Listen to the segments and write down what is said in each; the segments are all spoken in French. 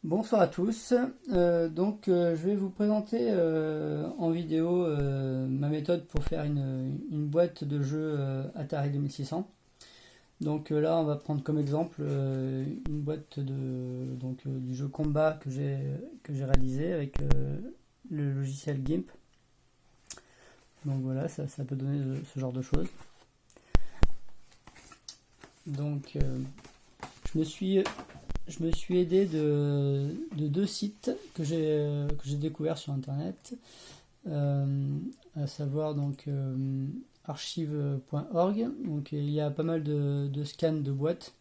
Bonsoir à tous. Je vais vous présenter en vidéo ma méthode pour faire une boîte de jeux Atari 2600. Là, on va prendre comme exemple une boîte du jeu combat que j'ai réalisé avec le logiciel GIMP. Donc voilà, ça peut donner ce genre de choses. Donc je me suis Je me suis aidé de deux sites que j'ai découverts sur internet, à savoir archive.org. Donc il y a pas mal de scans de boîtes,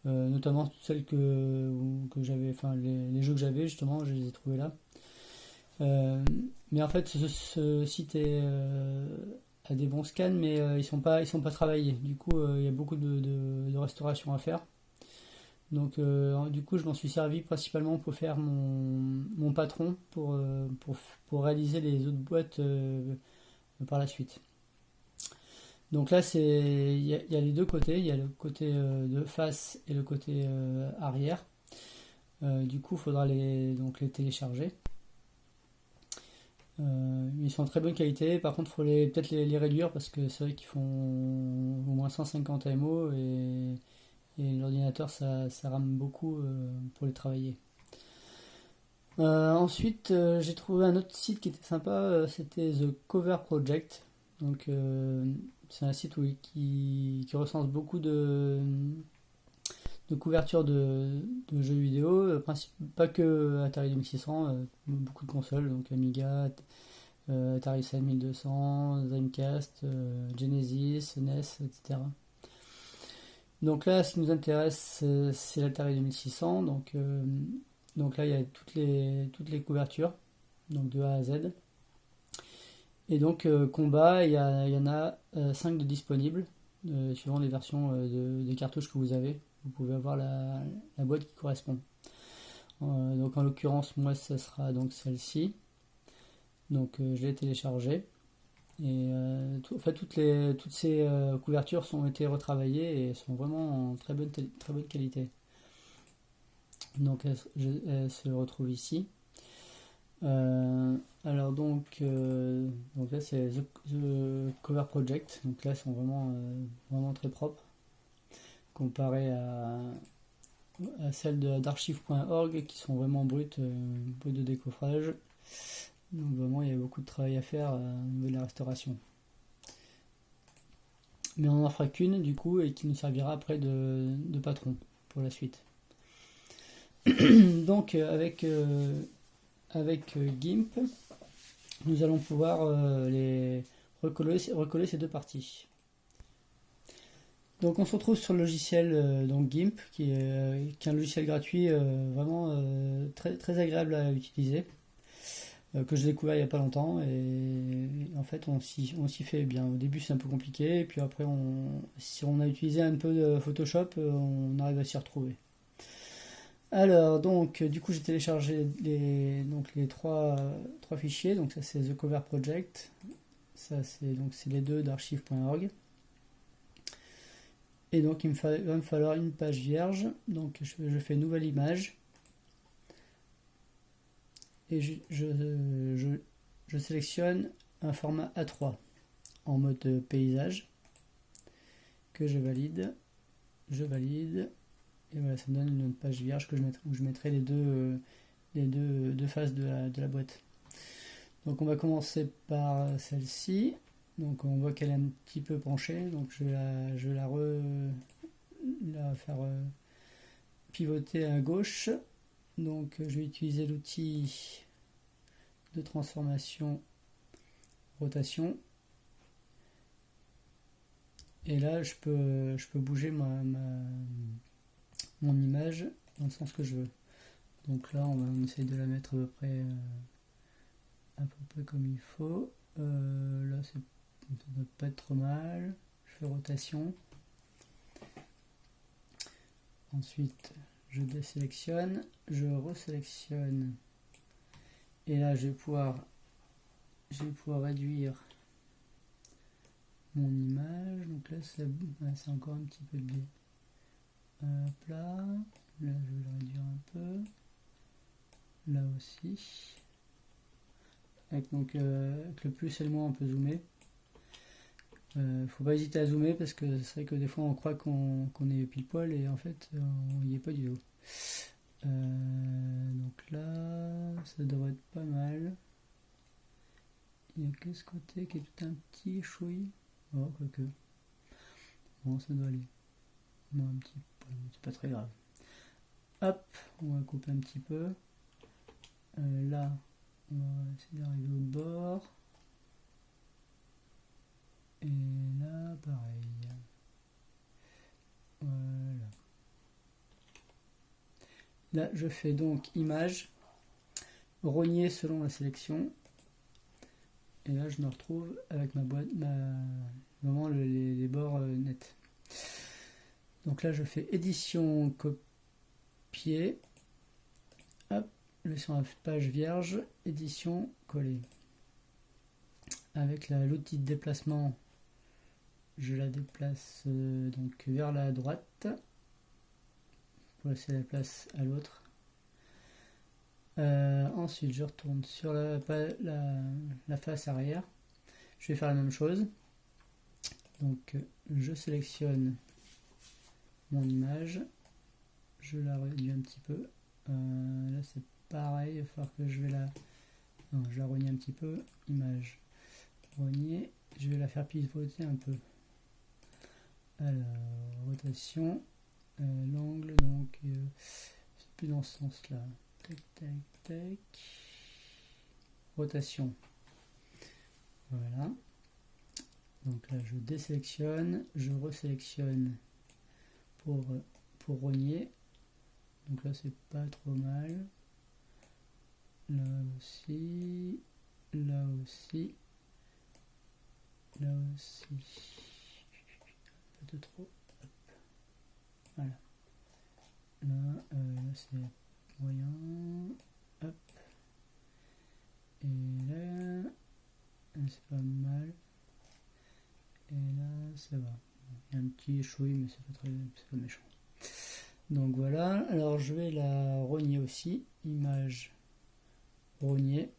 notamment celles que j'avais, enfin les jeux que j'avais justement, je les ai trouvés là. Mais en fait, ce site a des bons scans, mais ils sont pas travaillés. Du coup, il y a beaucoup de restauration à faire. Du coup, je m'en suis servi principalement pour faire mon patron pour réaliser les autres boîtes par la suite. Donc là, il y a les deux côtés, il y a le côté de face et le côté arrière. Du coup, il faudra les télécharger. Ils sont en très bonne qualité, par contre, il faut peut-être les réduire parce que c'est vrai qu'ils font au moins 150 MO et l'ordinateur ça rame beaucoup pour les travailler. Ensuite, j'ai trouvé un autre site qui était sympa, c'était The Cover Project. C'est un site qui recense beaucoup de couvertures de jeux vidéo, pas que Atari 2600, beaucoup de consoles, donc Amiga, Atari 5200, Dreamcast, Genesis, NES, etc. Donc là, ce qui nous intéresse, c'est l'Atari 2600. Donc là, il y a toutes les couvertures, donc de A à Z. Et donc, combat, il y en a 5 de disponibles, suivant les versions des cartouches que vous avez. Vous pouvez avoir la boîte qui correspond. Donc en l'occurrence, moi, ça sera donc celle-ci. Donc je l'ai téléchargée. Et en fait, toutes ces couvertures ont été retravaillées et sont vraiment en très bonne qualité. Donc elles se retrouvent ici. Donc là c'est The Cover Project. Donc là elles sont vraiment très propres comparé à celles d'archive.org qui sont vraiment brutes de décoffrage. Donc vraiment il y a beaucoup de travail à faire au niveau de la restauration. Mais on n'en fera qu'une du coup et qui nous servira après de patron pour la suite. Donc avec GIMP, nous allons pouvoir recoller ces deux parties. Donc on se retrouve sur le logiciel GIMP qui est un logiciel gratuit vraiment très, très agréable à utiliser, que j'ai découvert il n'y a pas longtemps et en fait on s'y fait bien. Au début c'est un peu compliqué et puis après si on a utilisé un peu de Photoshop, on arrive à s'y retrouver. Alors, du coup, j'ai téléchargé les trois fichiers. Donc, ça, c'est The Cover Project. Ça, c'est les deux d'archive.org. Et donc, va me falloir une page vierge. Donc, je fais nouvelle image. Et je sélectionne un format A3 en mode paysage que je valide. Je valide. Et voilà, ça me donne une page vierge où je mettrai les deux faces de la boîte. Donc on va commencer par celle-ci. Donc on voit qu'elle est un petit peu penchée. Donc je vais la faire pivoter à gauche. Donc je vais utiliser l'outil de transformation rotation. Et là je peux bouger mon image dans le sens que je veux. Donc là, on essaye de la mettre à peu près comme il faut. Là, ça ne doit pas être trop mal. Je fais rotation. Ensuite, je désélectionne. Je resélectionne. Et là, je vais pouvoir réduire mon image. Donc là, c'est encore un petit peu de biais. Hop là. Là, je vais le réduire un peu. aussi. Avec, donc, avec le plus et le moins, on peut zoomer. Faut pas hésiter à zoomer parce que c'est vrai que des fois on croit qu'on est pile poil et en fait on n'y est pas du tout. Donc là, ça devrait être pas mal. Il n'y a que ce côté qui est tout un petit chouille. Oh, quoique. Bon, ça doit aller. Non, un petit peu, c'est pas très grave. Hop, on va couper un petit peu. Là, on va essayer d'arriver au bord. Et là, pareil. Voilà. Là, je fais donc image, rogner selon la sélection. Et là, je me retrouve avec ma boîte, vraiment les bords nets. Donc là, je fais édition, copier. Hop, je vais sur la page vierge, édition, coller. Avec l'outil de déplacement, je la déplace donc vers la droite pour laisser la place à l'autre. Ensuite, je retourne sur la face arrière. Je vais faire la même chose. Donc, je sélectionne mon image. Je la réduis un petit peu. Là, c'est pareil. Il va falloir que je vais la... Non, je la rogne un petit peu. Image. Rogner. Je vais la faire pivoter un peu. Alors, rotation. L'angle, donc, c'est plus dans ce sens-là. Tac, tac, tac. Rotation. Voilà. Donc là, je désélectionne, je resélectionne pour rogner. Donc là, c'est pas trop mal. Là aussi, là aussi, là aussi. Un peu de trop. Hop. Voilà. Là, c'est moyen. Hop. Et là, c'est pas mal. Et là, ça va. Il y a un petit chouille, mais c'est pas méchant. Donc voilà. Alors je vais la rogner aussi. Image, rogner.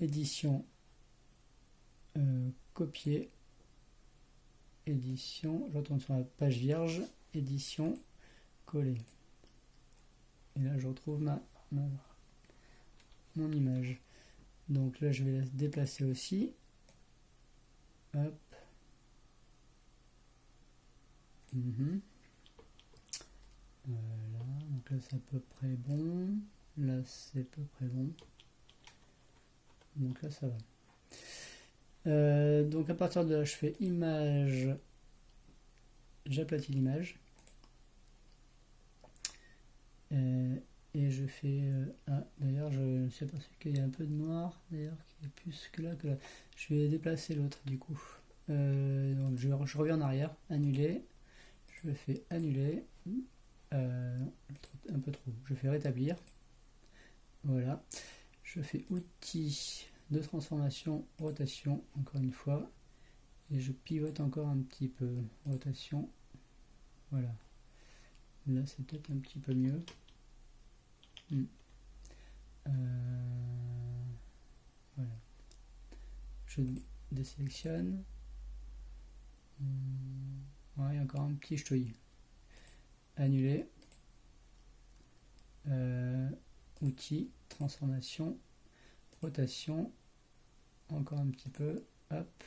Édition, copier. Édition, je retourne sur la page vierge. Édition, coller. Et là, je retrouve mon image. Donc là, je vais la déplacer aussi. Hop. Voilà. Donc là, c'est à peu près bon. Là, c'est à peu près bon. Donc là, ça va. Donc à partir de là, je fais image. J'aplatis l'image. Et je fais... d'ailleurs, je ne sais pas si qu'il y a un peu de noir, d'ailleurs, qui est plus que là. Je vais déplacer l'autre, du coup. Donc je reviens en arrière, annuler. Je fais annuler. Un peu trop. Je fais rétablir. Voilà. Je fais outils de transformation, rotation, encore une fois. Et je pivote encore un petit peu. Rotation. Voilà. Là, c'est peut-être un petit peu mieux. Voilà. Je désélectionne. Ouais, il y a encore un petit ch'touille. Annuler. Outils, transformation, rotation. Encore un petit peu. Hop.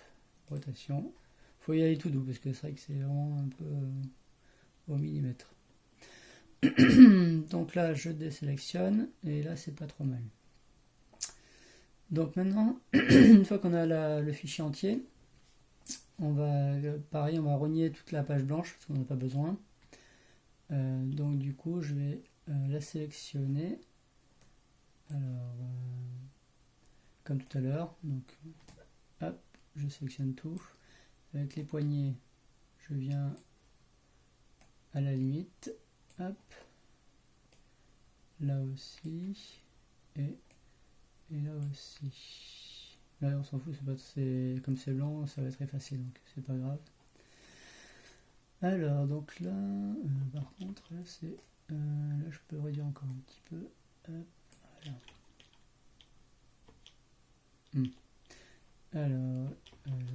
Rotation. Faut y aller tout doux parce que c'est vrai que c'est vraiment un peu au millimètre. Donc là, je désélectionne et là, c'est pas trop mal. Donc maintenant, une fois qu'on a le fichier entier, on va rogner toute la page blanche parce qu'on n'a pas besoin. Donc du coup, je vais la sélectionner. Alors, comme tout à l'heure, donc hop, je sélectionne tout. Avec les poignets, je viens à la limite. Hop, là aussi, et là aussi. Là on s'en fout, comme c'est blanc, ça va être effacé, donc c'est pas grave. Alors donc là, par contre, là c'est, là je peux réduire encore un petit peu. Hop, faire. Alors,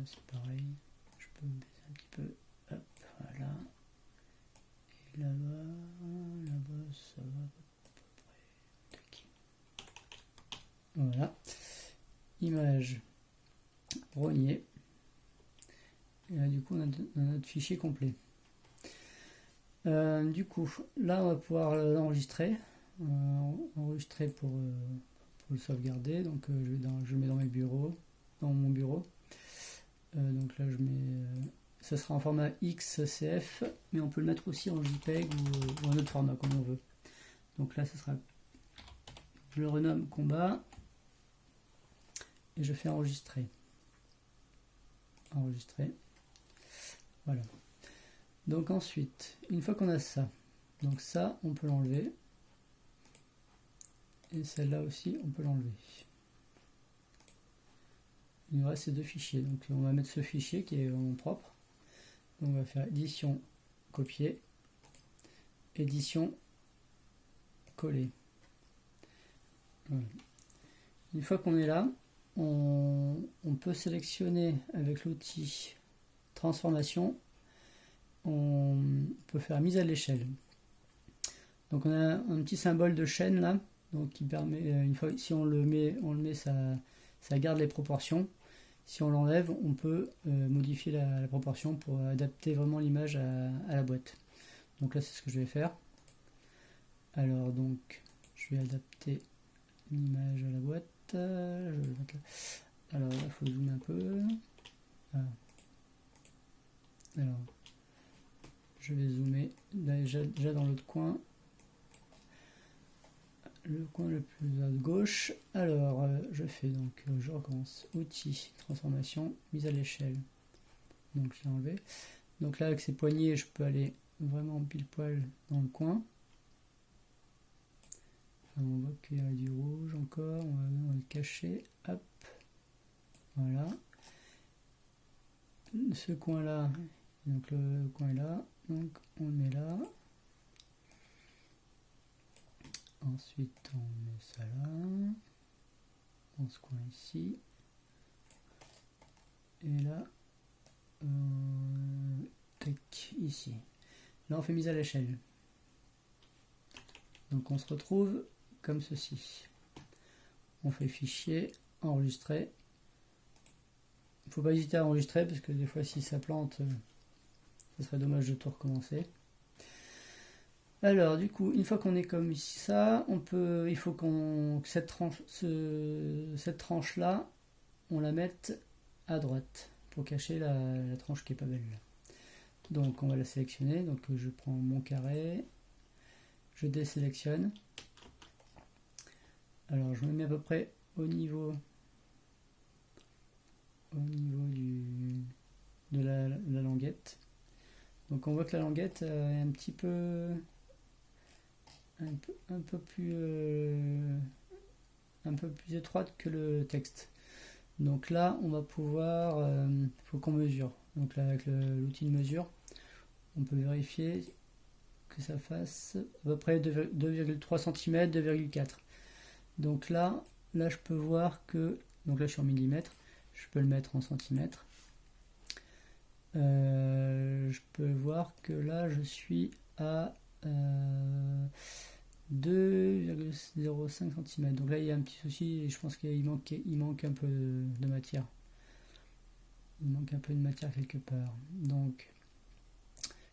c'est pareil. Je peux me baisser un petit peu. Hop, voilà. Et là-bas, ça va à peu près. Tac. Voilà. Image rogner. Et là, du coup, on a notre fichier complet. Du coup, là, on va pouvoir l'enregistrer. Enregistrer pour le sauvegarder. Donc, je le mets dans mes bureaux, dans mon bureau. Donc là, je mets. Ça sera en format XCF, mais on peut le mettre aussi en JPEG ou en autre format comme on veut. Donc là, ça sera. Je le renomme combat et je fais enregistrer. Enregistrer. Voilà. Donc ensuite, une fois qu'on a ça, donc ça, on peut l'enlever. Et celle-là aussi, on peut l'enlever. Il nous reste ces deux fichiers. Donc on va mettre ce fichier qui est en propre. Donc on va faire édition, copier, édition, coller. Voilà. Une fois qu'on est là, on peut sélectionner avec l'outil transformation. On peut faire mise à l'échelle. Donc on a un petit symbole de chaîne là, donc qui permet, une fois si on le met, ça garde les proportions. Si on l'enlève, on peut modifier la proportion pour adapter vraiment l'image à la boîte. Donc là, c'est ce que je vais faire. Alors donc, je vais adapter l'image à la boîte. Alors là, il faut zoomer un peu. Alors, je vais zoomer déjà dans l'autre coin. Le coin le plus à gauche. Alors, je fais donc, je recommence. Outils, transformation, mise à l'échelle. Donc, je l'ai enlevé. Donc là, avec ces poignées, je peux aller vraiment pile poil dans le coin. Alors, on voit qu'il y a du rouge encore. On va le cacher. Hop. Voilà. Ce coin-là, donc le coin est là. Donc, on le met là. Ensuite, on met ça là, dans ce coin ici, et là, tac, ici. Là, on fait mise à l'échelle. Donc, on se retrouve comme ceci. On fait fichier, enregistrer. Il ne faut pas hésiter à enregistrer, parce que des fois, si ça plante, ce serait dommage de tout recommencer. Alors du coup, une fois qu'on est comme ça, il faut que cette tranche là, on la mette à droite pour cacher la tranche qui est pas belle. Donc on va la sélectionner. Donc je prends mon carré, je désélectionne. Alors je me mets à peu près au niveau de la languette. Donc on voit que la languette est un petit peu un peu plus étroite que le texte. Donc là, on va pouvoir, faut qu'on mesure. Donc là, avec l'outil de mesure, on peut vérifier que ça fasse à peu près 2,3 cm, 2,4. Donc là, je peux voir que, donc là je suis en millimètres, je peux le mettre en centimètres. Je peux voir que là je suis à 2,05 cm. Donc là il y a un petit souci et je pense qu'il manque un peu de matière. Il manque un peu de matière quelque part. Donc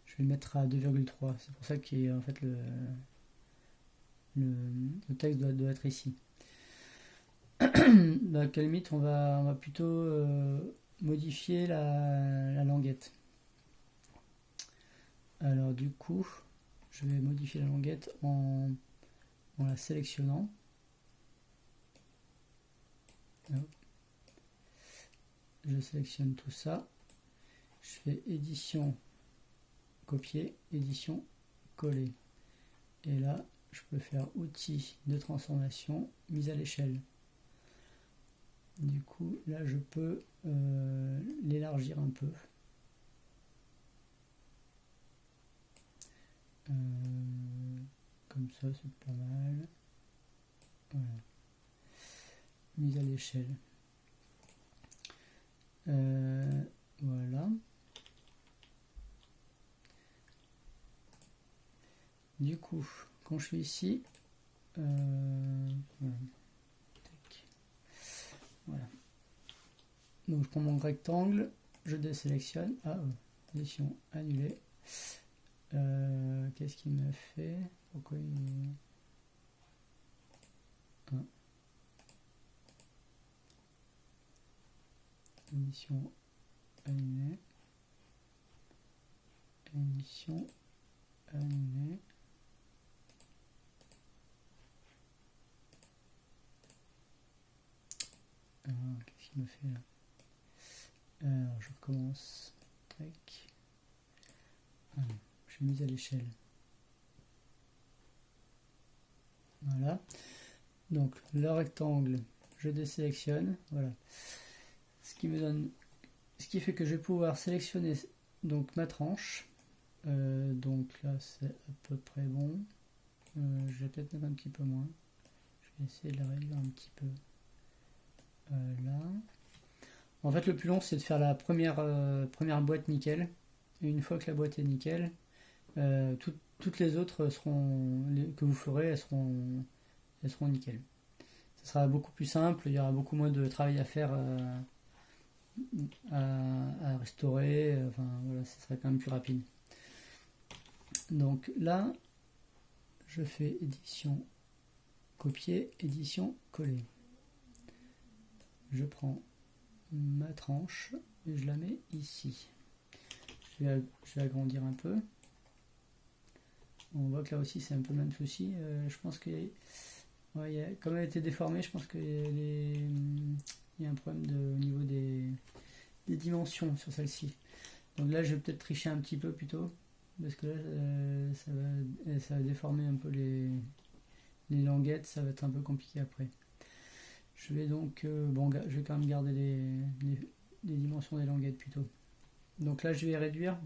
je vais le mettre à 2,3. C'est pour ça qu'en fait le texte doit être ici. Donc à la limite on va plutôt modifier la languette. Alors du coup je vais modifier la languette en la sélectionnant. Hop. Je sélectionne tout ça. Je fais édition, copier, édition, coller. Et là, je peux faire outils de transformation, mise à l'échelle. Du coup, là, je peux l'élargir un peu. Comme ça, c'est pas mal. Voilà. Mise à l'échelle. Voilà. Du coup, quand je suis ici, voilà. Voilà. Donc je prends mon rectangle, je désélectionne. Ah, édition annulée. Qu'est-ce qu'il m'a fait? Pourquoi il... Ah. Édition annulée. Édition annulée. Qu'est-ce qu'il me fait là? Alors je recommence. Tac. Ah non, je suis mise à l'échelle. Voilà. Donc le rectangle, je désélectionne. Voilà. Ce qui fait que je vais pouvoir sélectionner donc ma tranche. Donc là c'est à peu près bon. Je vais peut-être mettre un petit peu moins. Je vais essayer de la réduire un petit peu. Là. En fait le plus long c'est de faire la première boîte nickel. Et une fois que la boîte est nickel, toutes les autres que vous ferez, elles seront nickel. Ça sera beaucoup plus simple, il y aura beaucoup moins de travail à faire à restaurer, enfin voilà, ça sera quand même plus rapide. Donc là, je fais édition copier, édition coller. Je prends ma tranche et je la mets ici. Je vais agrandir un peu. On voit que là aussi c'est un peu le même souci. Je pense que comme elle a été déformée, je pense qu'il y a un problème au niveau des dimensions sur celle-ci. Donc là je vais peut-être tricher un petit peu plutôt, parce que là ça va déformer un peu les languettes, ça va être un peu compliqué après. Je vais donc, je vais quand même garder les dimensions des languettes plutôt. Donc là je vais réduire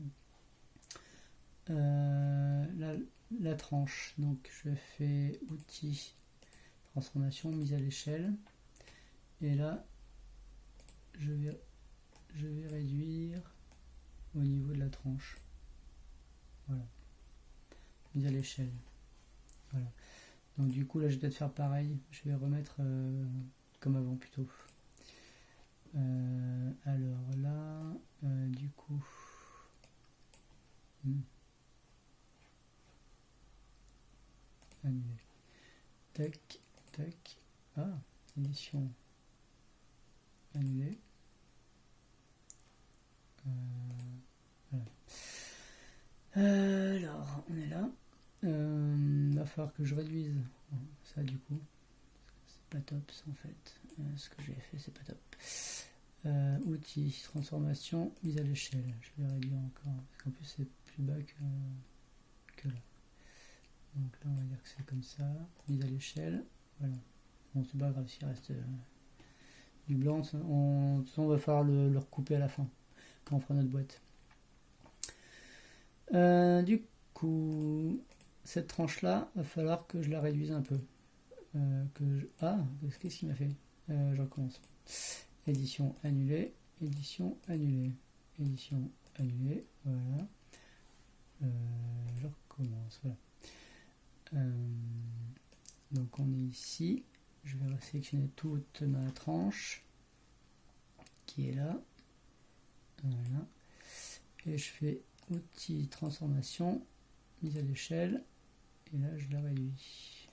la tranche. Donc je fais outils, transformation, mise à l'échelle. Et là je vais réduire au niveau de la tranche. Voilà. Mise à l'échelle. Voilà. Donc du coup là je vais peut-être faire pareil. Je vais remettre comme avant plutôt. Alors là, du coup... Annuler. Tac, tac. Ah, édition annulée. Voilà. Alors, on est là. Il va falloir que je réduise ça du coup. C'est pas top ça en fait. Ce que j'ai fait, c'est pas top. Outils, transformation, mise à l'échelle. Je vais réduire encore. Parce qu'en plus, c'est plus bas que là. Donc là, on va dire que c'est comme ça. Mise à l'échelle. Voilà. Bon, c'est pas grave s'il reste du blanc. On va falloir le recouper à la fin quand on fera notre boîte. Du coup, cette tranche là, va falloir que je la réduise un peu. Qu'est-ce qu'il m'a fait? Je recommence. Édition annulée, édition annulée, édition annulée. Voilà. Je recommence. Voilà. Donc on est ici. Je vais sélectionner toute ma tranche qui est là. Voilà. Et je fais outils, transformation, mise à l'échelle. Et là je la réduis.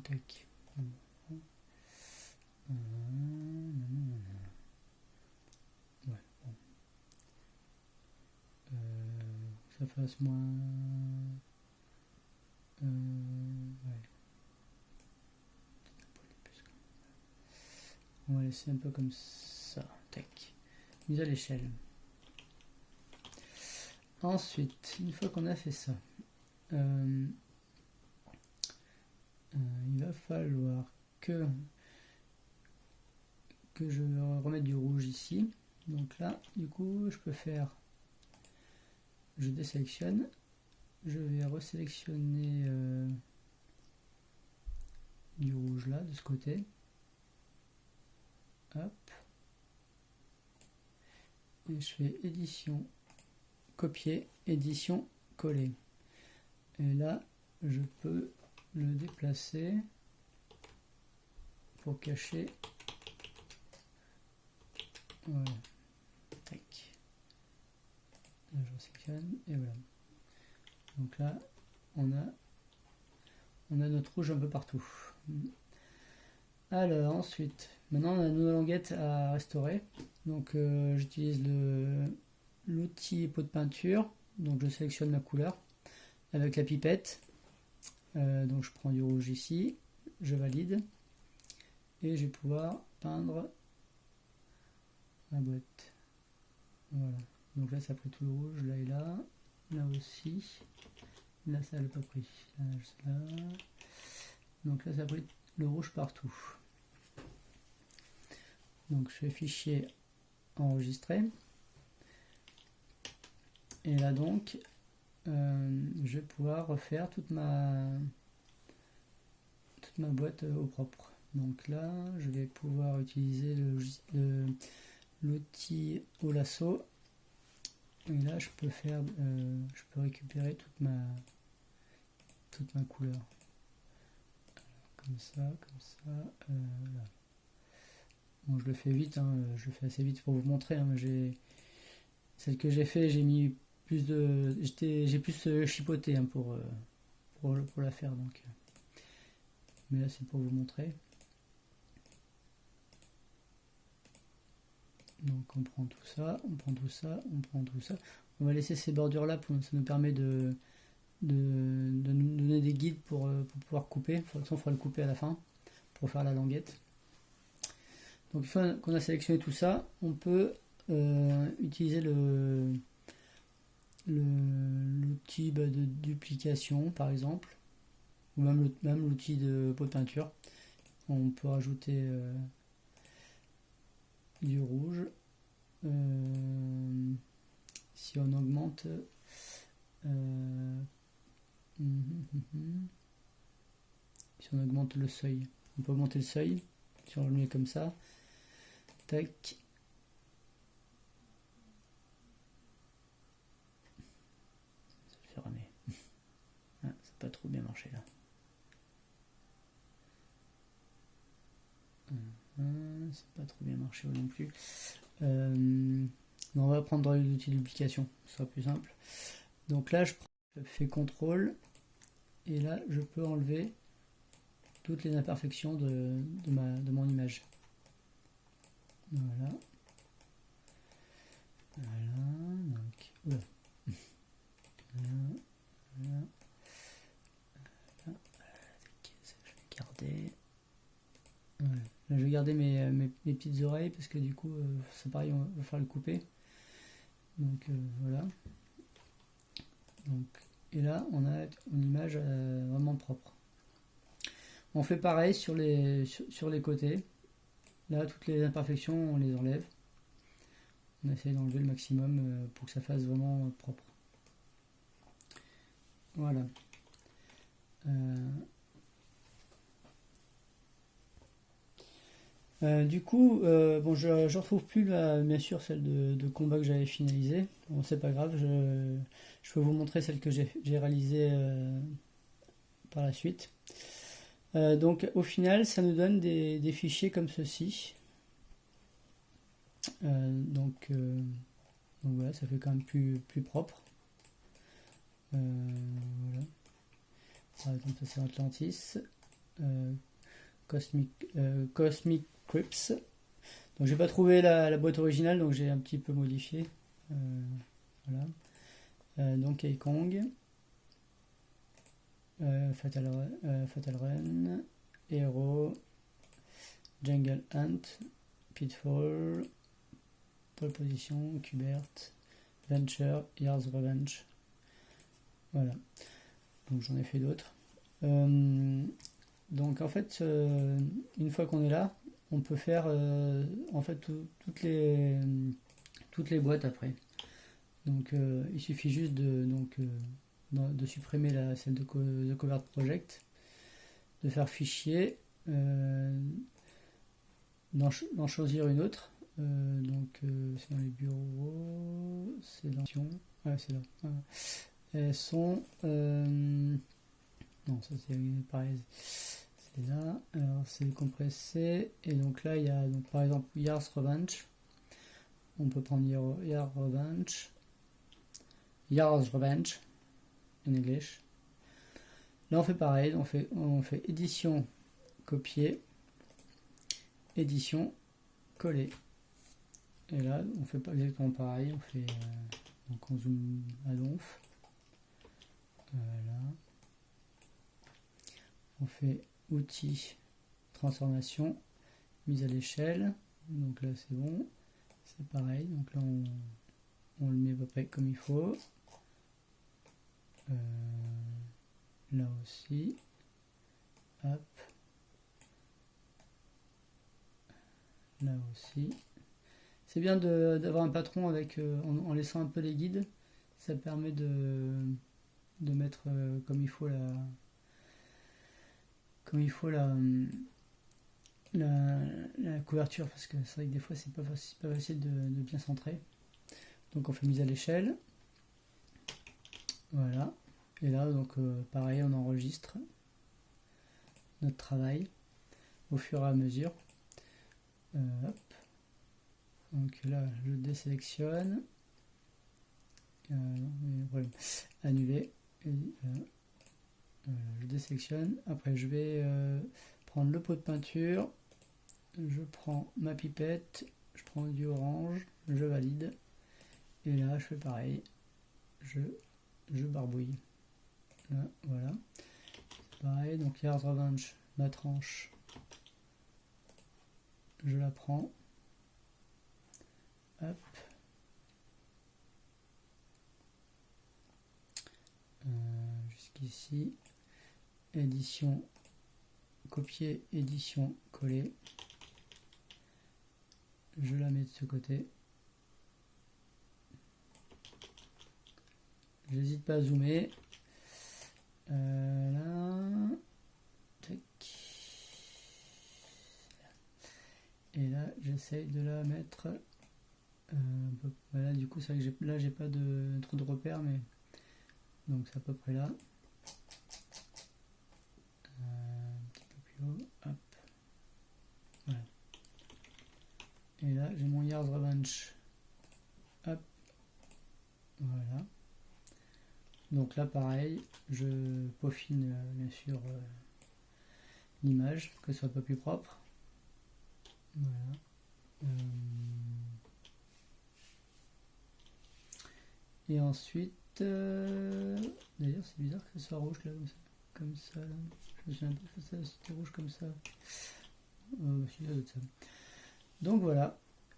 Tac. Ouais, bon. Ça fasse moins. Ouais. On va laisser un peu comme ça. Tac. Mise à l'échelle. Ensuite, une fois qu'on a fait ça, il va falloir que je remette du rouge ici. Donc là, du coup, je peux faire, je désélectionne, je vais resélectionner du rouge là, de ce côté. Hop. Et je fais édition, copier, édition, coller. Et là, je peux le déplacer pour cacher. Voilà. Tac. Là, je sélectionne et voilà. Donc là, on a notre rouge un peu partout. Alors ensuite, maintenant on a nos languettes à restaurer. Donc j'utilise l'outil pot de peinture. Donc je sélectionne ma couleur avec la pipette. Donc je prends du rouge ici, je valide et je vais pouvoir peindre la boîte. Voilà. Donc là ça a pris tout le rouge, là et là, là aussi. Là ça n'a pas pris. Là. Donc là ça a pris le rouge partout. Donc je fais fichier enregistrer. Et là donc je vais pouvoir refaire toute ma boîte au propre. Donc là je vais pouvoir utiliser l'outil au lasso. Et là je peux faire je peux récupérer toute ma couleur. Comme ça, là. Bon, je le fais vite, hein, je le fais assez vite pour vous montrer. Hein, celle que j'ai fait, j'ai mis plus de, j'ai plus chipoté hein, pour la faire. Donc, mais là c'est pour vous montrer. Donc on prend tout ça, on prend tout ça, on prend tout ça. On va laisser ces bordures là, ça nous permet de nous donner des guides pour pouvoir couper. De toute façon, il faudra le couper à la fin pour faire la languette. Donc une fois qu'on a sélectionné tout ça, on peut utiliser l'outil de duplication par exemple, ou même l'outil de pot de peinture. On peut rajouter du rouge. Si on augmente si on augmente le seuil, on peut augmenter le seuil si on le met comme ça. Tac. Ça le fait ramer. Ah, ça n'a pas trop bien marché là. Ça n'a pas trop bien marché non plus. On va prendre l'outil de duplication, ce sera plus simple. Donc là, je fais CTRL et là, je peux enlever toutes les imperfections de mon image. Voilà. Voilà. Donc, oula. Voilà. Je vais garder. Voilà. Là, je vais garder mes petites oreilles parce que du coup, c'est pareil, on va faire le couper. Donc voilà. Donc, et là, on a une image vraiment propre. On fait pareil sur les côtés. Là, toutes les imperfections, on les enlève. On essaie d'enlever le maximum pour que ça fasse vraiment propre. Voilà. Du coup, bon, je ne retrouve plus bien sûr celle de combat que j'avais finalisée. Bon, c'est pas grave, je peux vous montrer celle que j'ai réalisée par la suite. Donc au final, ça nous donne des fichiers comme ceci. Donc voilà, ça fait quand même plus propre. Voilà. Par exemple, ça c'est Atlantis, Cosmic Crypts. Donc j'ai pas trouvé la boîte originale, donc j'ai un petit peu modifié. Voilà. Donc Kong, Fatal Run, Hero, Jungle Hunt, Pitfall, Pole Position, Kubert, Venture, Yars Revenge. Voilà. Donc j'en ai fait d'autres. Donc en fait, une fois qu'on est là, on peut faire en fait toutes les boîtes après. Donc il suffit juste de supprimer celle de Covert Project, de faire fichier, d'en choisir une autre. Donc c'est dans les bureaux, c'est dans... Ouais, c'est là. Voilà. Elles sont... non, ça c'est pareil. C'est là. Alors c'est compressé. Et donc là, il y a donc, par exemple Yars Revenge. On peut prendre Yars Revenge. Yars Revenge en English. Là on fait pareil, on fait édition, copier, édition, coller. Et là on fait pas exactement pareil, on fait donc on zoome à donf. Voilà. On fait outils, transformation, mise à l'échelle. Donc là c'est bon, c'est pareil. Donc là on le met à peu près comme il faut. Là aussi, hop, là aussi. C'est bien d'avoir un patron avec en laissant un peu les guides. Ça permet de mettre comme il faut la couverture, parce que c'est vrai que des fois c'est pas facile de bien centrer. Donc on fait mise à l'échelle. Voilà. Et là, donc pareil, on enregistre notre travail au fur et à mesure. Hop. Donc là, je désélectionne. Annuler. Et, je désélectionne. Après, je vais prendre le pot de peinture. Je prends ma pipette. Je prends du orange. Je valide. Et là, je fais pareil. Je barbouille. Là, voilà. Pareil, donc Yars Revenge, ma tranche, je la prends. Hop. Jusqu'ici. Édition, copier, édition, coller. Je la mets de ce côté. J'hésite pas à zoomer. Là. Tac. Et là, j'essaye de la mettre. Voilà, du coup, c'est vrai que là, j'ai pas trop de repères, mais. Donc, c'est à peu près là. Un petit peu plus haut. Hop. Voilà. Et là, j'ai mon Yars Revenge. Hop. Voilà. Donc là, pareil, je peaufine bien sûr l'image, que ce soit un peu plus propre. Voilà. Et ensuite, d'ailleurs, c'est bizarre que ce soit rouge là, comme ça. Là. Je me souviens pas que c'était rouge comme ça. Donc voilà.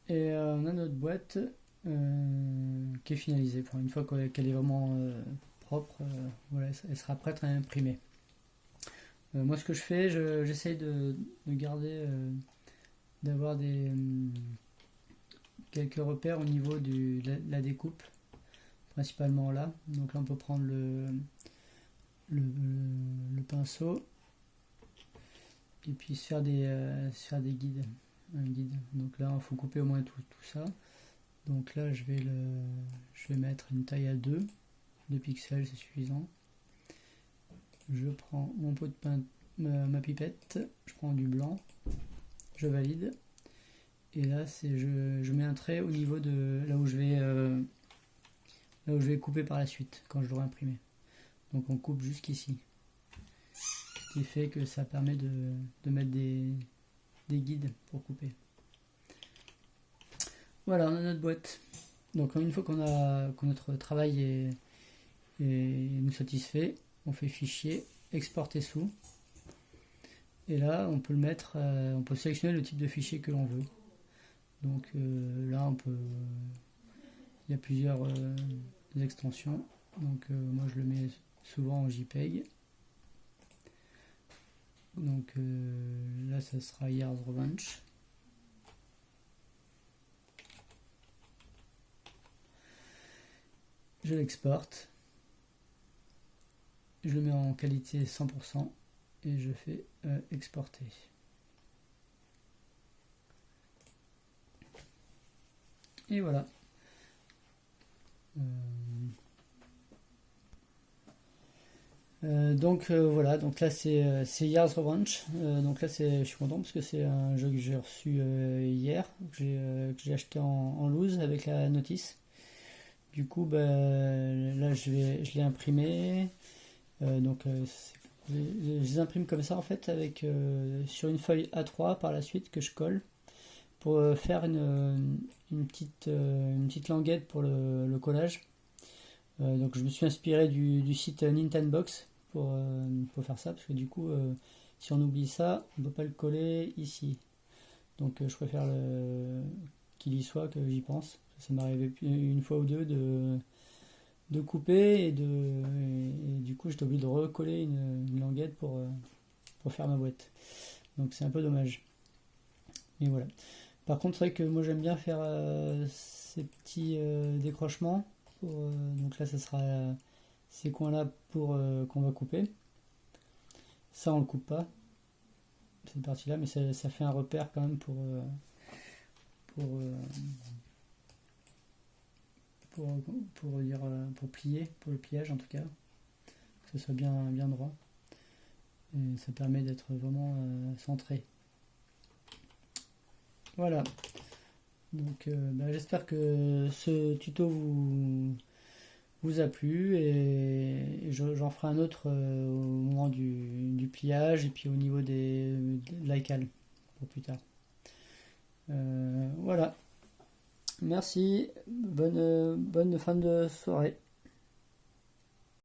Et on a notre boîte qui est finalisée. Enfin, une fois qu'elle est vraiment propre, voilà, elle sera prête à imprimer. Moi, ce que je fais, j'essaye de garder, d'avoir quelques repères au niveau de la découpe, principalement là. Donc là, on peut prendre le pinceau et puis se faire des guides. Un guide. Donc là, il faut couper au moins tout ça. Donc là, je vais mettre une taille à 2 pixels, c'est suffisant. Je prends mon pot de peinture, ma pipette, je prends du blanc, je valide. Et là, je mets un trait au niveau de là où je vais couper par la suite, quand je l'aurai imprimé. Donc on coupe jusqu'ici. Ce qui fait que ça permet de mettre des guides pour couper. Voilà, on a notre boîte. Donc une fois que notre travail nous satisfait, on fait fichier, exporter sous. Et là, on peut le mettre, on peut sélectionner le type de fichier que l'on veut. Donc là, il y a plusieurs extensions. Donc moi, je le mets souvent en JPEG. Donc là, ça sera Yars Revenge. Je l'exporte. Je le mets en qualité 100% et je fais exporter. Et voilà. Voilà, donc là c'est Year's Revenge. Donc là je suis content parce que c'est un jeu que j'ai reçu hier, que j'ai acheté en loose avec la notice. Du coup, bah, là je l'ai imprimé. Je les imprime comme ça en fait sur une feuille A3 par la suite que je colle pour faire une petite languette pour le collage. Donc je me suis inspiré du site Nintendobox pour faire ça, parce que du coup, si on oublie ça, on ne peut pas le coller ici. Donc je préfère qu'il y soit, que j'y pense. Ça m'est arrivé une fois ou deux de couper et du coup j'étais obligé de recoller une languette pour faire ma boîte. Donc c'est un peu dommage. Mais voilà. Par contre, c'est vrai que moi j'aime bien faire ces petits décrochements. Donc là, ça sera ces coins-là qu'on va couper. Ça, on le coupe pas, cette partie-là, mais ça fait un repère quand même pour, euh, pour plier, pour le pliage en tout cas, que ce soit bien droit. Et ça permet d'être vraiment centré. Voilà. Donc j'espère que ce tuto vous a plu et j'en ferai un autre au moment du pliage et puis au niveau de la cale pour plus tard. Voilà. Merci. Bonne fin de soirée.